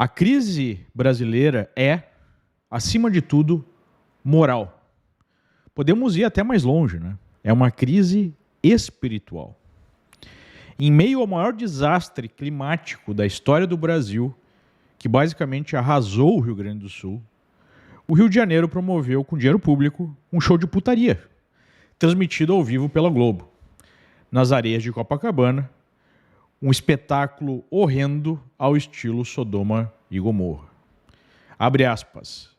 A crise brasileira é, acima de tudo, moral. Podemos ir até mais longe, né? É uma crise espiritual. Em meio ao maior desastre climático da história do Brasil, que basicamente arrasou o Rio Grande do Sul, o Rio de Janeiro promoveu, com dinheiro público, um show de putaria, transmitido ao vivo pela Globo, nas areias de Copacabana, um espetáculo horrendo ao estilo Sodoma e Gomorra. Abre aspas.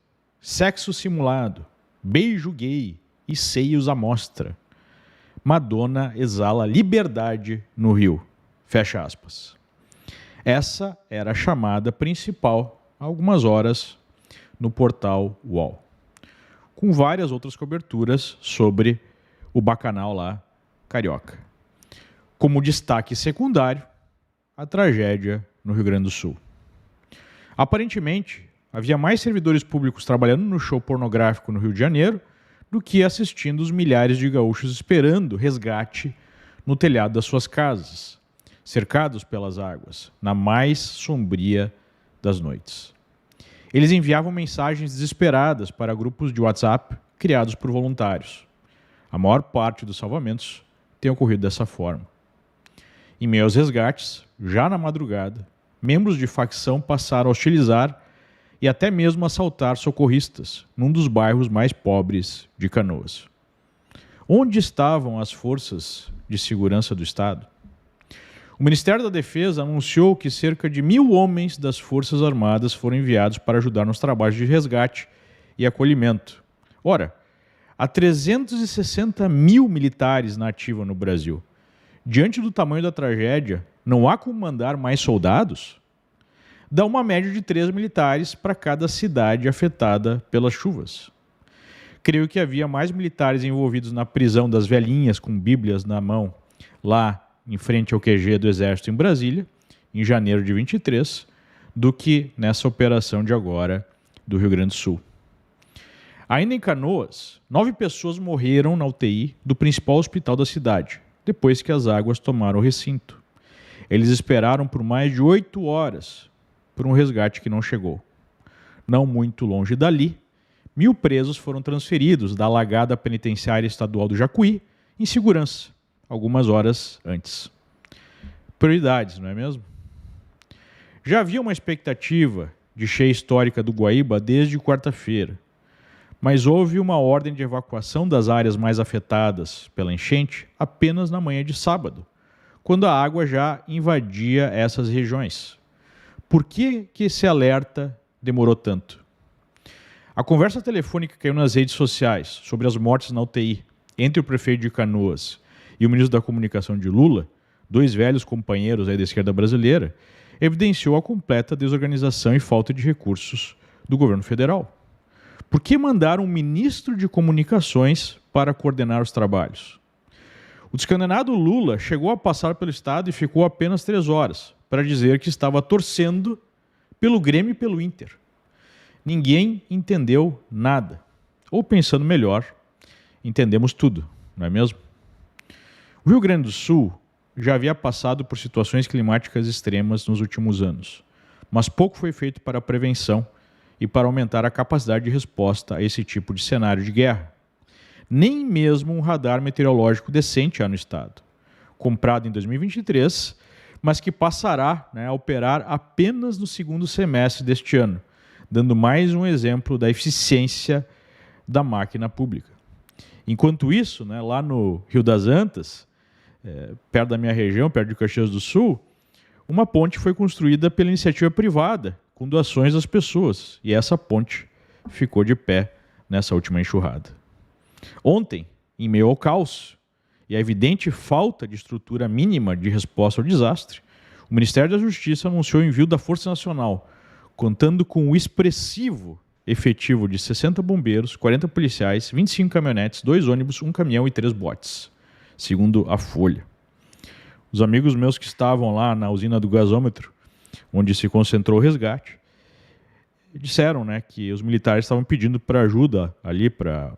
Sexo simulado, beijo gay e seios à mostra. Madonna exala liberdade no Rio. Fecha aspas. Essa era a chamada principal há algumas horas no portal UOL, com várias outras coberturas sobre o bacanal lá carioca. Como destaque secundário, a tragédia no Rio Grande do Sul. Aparentemente, havia mais servidores públicos trabalhando no show pornográfico no Rio de Janeiro do que assistindo os milhares de gaúchos esperando resgate no telhado das suas casas, cercados pelas águas, na mais sombria das noites. Eles enviavam mensagens desesperadas para grupos de WhatsApp criados por voluntários. A maior parte dos salvamentos tem ocorrido dessa forma. Em meio aos resgates, já na madrugada, membros de facção passaram a hostilizar e até mesmo assaltar socorristas num dos bairros mais pobres de Canoas. Onde estavam as forças de segurança do Estado? O Ministério da Defesa anunciou que cerca de 1.000 homens das Forças Armadas foram enviados para ajudar nos trabalhos de resgate e acolhimento. Ora, há 360 mil militares na ativa no Brasil. Diante do tamanho da tragédia, não há como mandar mais soldados? Dá uma média de 3 militares para cada cidade afetada pelas chuvas. Creio que havia mais militares envolvidos na prisão das velhinhas com bíblias na mão, lá em frente ao QG do Exército em Brasília, em janeiro de 23, do que nessa operação de agora do Rio Grande do Sul. Ainda em Canoas, 9 pessoas morreram na UTI do principal hospital da cidade, depois que as águas tomaram o recinto. Eles esperaram por mais de 8 horas por um resgate que não chegou. Não muito longe dali, 1.000 presos foram transferidos da alagada penitenciária estadual do Jacuí em segurança, algumas horas antes. Prioridades, não é mesmo? Já havia uma expectativa de cheia histórica do Guaíba desde quarta-feira, mas houve uma ordem de evacuação das áreas mais afetadas pela enchente apenas na manhã de sábado, quando a água já invadia essas regiões. Por que esse alerta demorou tanto? A conversa telefônica que caiu nas redes sociais sobre as mortes na UTI entre o prefeito de Canoas e o ministro da Comunicação de Lula, dois velhos companheiros aí da esquerda brasileira, evidenciou a completa desorganização e falta de recursos do governo federal. Por que mandar um ministro de Comunicações para coordenar os trabalhos? O descondenado Lula chegou a passar pelo estado e ficou apenas 3 horas para dizer que estava torcendo pelo Grêmio e pelo Inter. Ninguém entendeu nada. Ou, pensando melhor, entendemos tudo, não é mesmo? O Rio Grande do Sul já havia passado por situações climáticas extremas nos últimos anos, mas pouco foi feito para a prevenção e para aumentar a capacidade de resposta a esse tipo de cenário de guerra. Nem mesmo um radar meteorológico decente há no estado, comprado em 2023, mas que passará a operar apenas no segundo semestre deste ano, dando mais um exemplo da eficiência da máquina pública. Enquanto isso, lá no Rio das Antas, perto da minha região, perto de Caxias do Sul, uma ponte foi construída pela iniciativa privada, com doações das pessoas, e essa ponte ficou de pé nessa última enxurrada. Ontem, em meio ao caos e a evidente falta de estrutura mínima de resposta ao desastre, o Ministério da Justiça anunciou o envio da Força Nacional, contando com o expressivo efetivo de 60 bombeiros, 40 policiais, 25 caminhonetes, 2 ônibus, 1 caminhão e 3 botes, segundo a Folha. Os amigos meus que estavam lá na usina do gasômetro, onde se concentrou o resgate, disseram que os militares estavam pedindo para ajuda ali para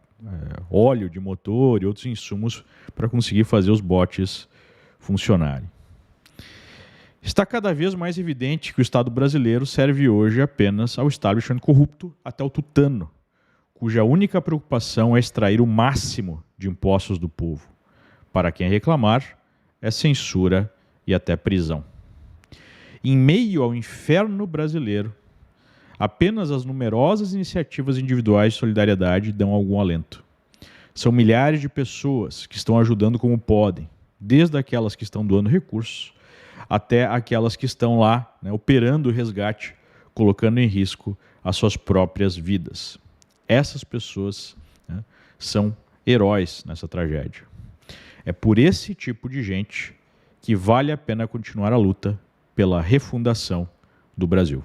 óleo de motor e outros insumos para conseguir fazer os botes funcionarem. Está cada vez mais evidente que o Estado brasileiro serve hoje apenas ao establishment corrupto até o tutano, cuja única preocupação é extrair o máximo de impostos do povo. Para quem reclamar, é censura e até prisão. Em meio ao inferno brasileiro, apenas as numerosas iniciativas individuais de solidariedade dão algum alento. São milhares de pessoas que estão ajudando como podem, desde aquelas que estão doando recursos até aquelas que estão lá, né, operando o resgate, colocando em risco as suas próprias vidas. Essas pessoas, né, são heróis nessa tragédia. É por esse tipo de gente que vale a pena continuar a luta pela refundação do Brasil.